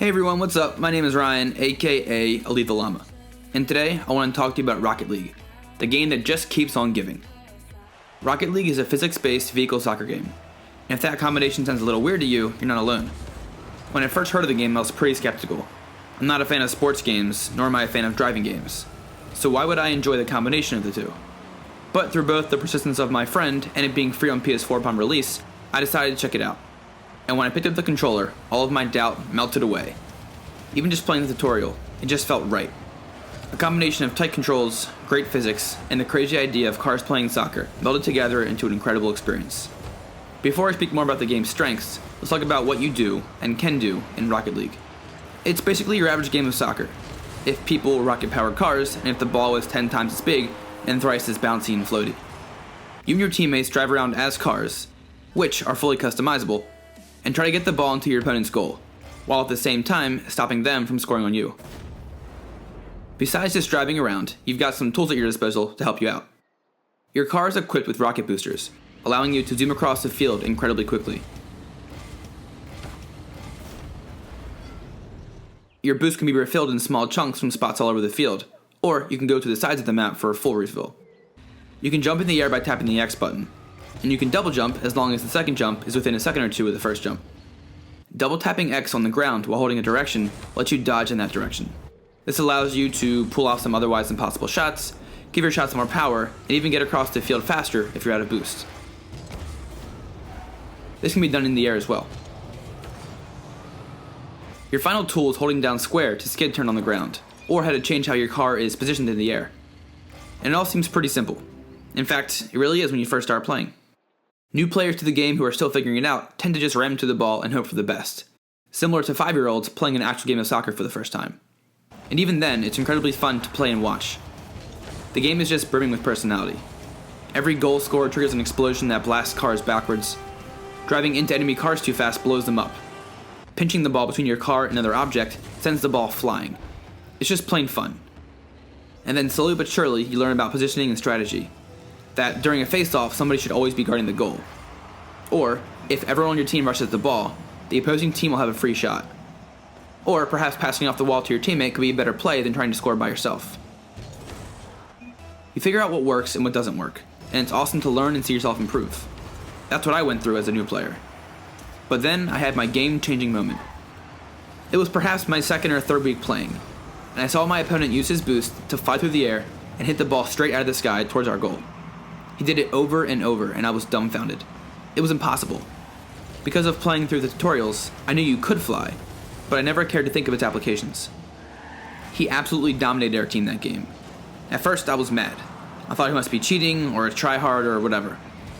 Hey everyone, what's up? My name is Ryan, aka Elite the Llama, and today I want to talk to you about Rocket League, the game that just keeps on giving. Rocket League is a physics-based vehicle soccer game, and if that combination sounds a little weird to you, you're not alone. When I first heard of the game, I was pretty skeptical. I'm not a fan of sports games, nor am I a fan of driving games, so why would I enjoy the combination of the two? But through both the persistence of my friend and it being free on PS4 upon release, I decided to check it out. And when I picked up the controller, all of my doubt melted away. Even just playing the tutorial, it just felt right. A combination of tight controls, great physics, and the crazy idea of cars playing soccer melded together into an incredible experience. Before I speak more about the game's strengths, let's talk about what you do and can do in Rocket League. It's basically your average game of soccer. If people were rocket-powered cars, and if the ball was 10 times as big and thrice as bouncy and floaty. You and your teammates drive around as cars, which are fully customizable, and try to get the ball into your opponent's goal, while at the same time stopping them from scoring on you. Besides just driving around, you've got some tools at your disposal to help you out. Your car is equipped with rocket boosters, allowing you to zoom across the field incredibly quickly. Your boost can be refilled in small chunks from spots all over the field, or you can go to the sides of the map for a full refill. You can jump in the air by tapping the X button, and you can double jump as long as the second jump is within a second or two of the first jump. Double tapping X on the ground while holding a direction lets you dodge in that direction. This allows you to pull off some otherwise impossible shots, give your shots more power, and even get across the field faster if you're out of boost. This can be done in the air as well. Your final tool is holding down square to skid turn on the ground, or how to change how your car is positioned in the air. And it all seems pretty simple. In fact, it really is when you first start playing. New players to the game who are still figuring it out tend to just ram to the ball and hope for the best, similar to 5-year-olds playing an actual game of soccer for the first time. And even then, it's incredibly fun to play and watch. The game is just brimming with personality. Every goal scored triggers an explosion that blasts cars backwards. Driving into enemy cars too fast blows them up. Pinching the ball between your car and another object sends the ball flying. It's just plain fun. And then slowly but surely, you learn about positioning and strategy. That during a face-off, somebody should always be guarding the goal. Or, if everyone on your team rushes the ball, the opposing team will have a free shot. Or perhaps passing off the wall to your teammate could be a better play than trying to score by yourself. You figure out what works and what doesn't work, and it's awesome to learn and see yourself improve. That's what I went through as a new player. But then I had my game-changing moment. It was perhaps my second or third week playing, and I saw my opponent use his boost to fly through the air and hit the ball straight out of the sky towards our goal. He did it over and over, and I was dumbfounded. It was impossible. Because of playing through the tutorials, I knew you could fly, but I never cared to think of its applications. He absolutely dominated our team that game. At first, I was mad. I thought he must be cheating, or a tryhard, or whatever.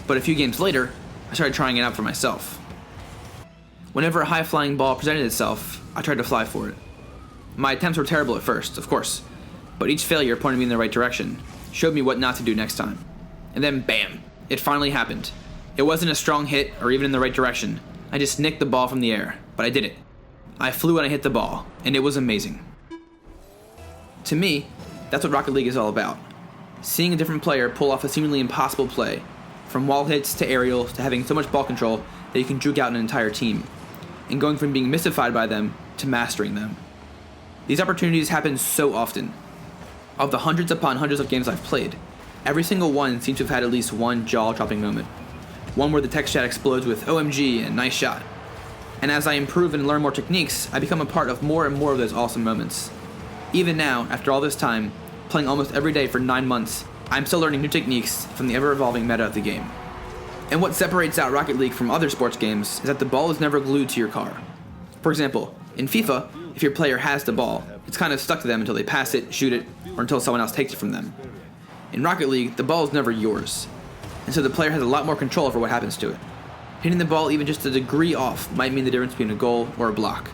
But a few games later, I started trying it out for myself. Whenever a high-flying ball presented itself, I tried to fly for it. My attempts were terrible at first, of course, but each failure pointed me in the right direction, showed me what not to do next time. And then bam, it finally happened. It wasn't a strong hit or even in the right direction. I just nicked the ball from the air, but I did it. I flew and I hit the ball, and it was amazing. To me, that's what Rocket League is all about. Seeing a different player pull off a seemingly impossible play, from wall hits to aerials to having so much ball control that you can juke out an entire team, and going from being mystified by them to mastering them. These opportunities happen so often. Of the hundreds upon hundreds of games I've played, every single one seems to have had at least one jaw-dropping moment. One where the text chat explodes with OMG and nice shot. And as I improve and learn more techniques, I become a part of more and more of those awesome moments. Even now, after all this time, playing almost every day for 9 months, I'm still learning new techniques from the ever-evolving meta of the game. And what separates out Rocket League from other sports games is that the ball is never glued to your car. For example, in FIFA, if your player has the ball, it's kind of stuck to them until they pass it, shoot it, or until someone else takes it from them. In Rocket League, the ball is never yours, and so the player has a lot more control over what happens to it. Hitting the ball even just a degree off might mean the difference between a goal or a block.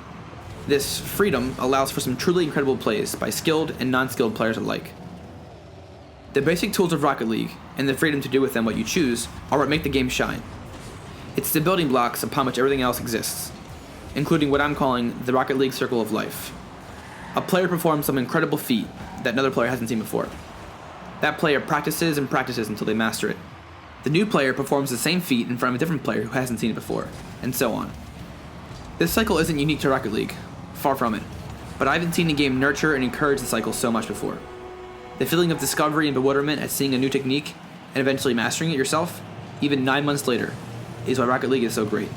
This freedom allows for some truly incredible plays by skilled and non-skilled players alike. The basic tools of Rocket League, and the freedom to do with them what you choose, are what make the game shine. It's the building blocks upon which everything else exists, including what I'm calling the Rocket League Circle of Life. A player performs some incredible feat that another player hasn't seen before. That player practices and practices until they master it. The new player performs the same feat in front of a different player who hasn't seen it before, and so on. This cycle isn't unique to Rocket League, Far from it. But I haven't seen a game nurture and encourage the cycle so much before. The feeling of discovery and bewilderment at seeing a new technique and eventually mastering it yourself, even 9 months later, is why Rocket League is so great.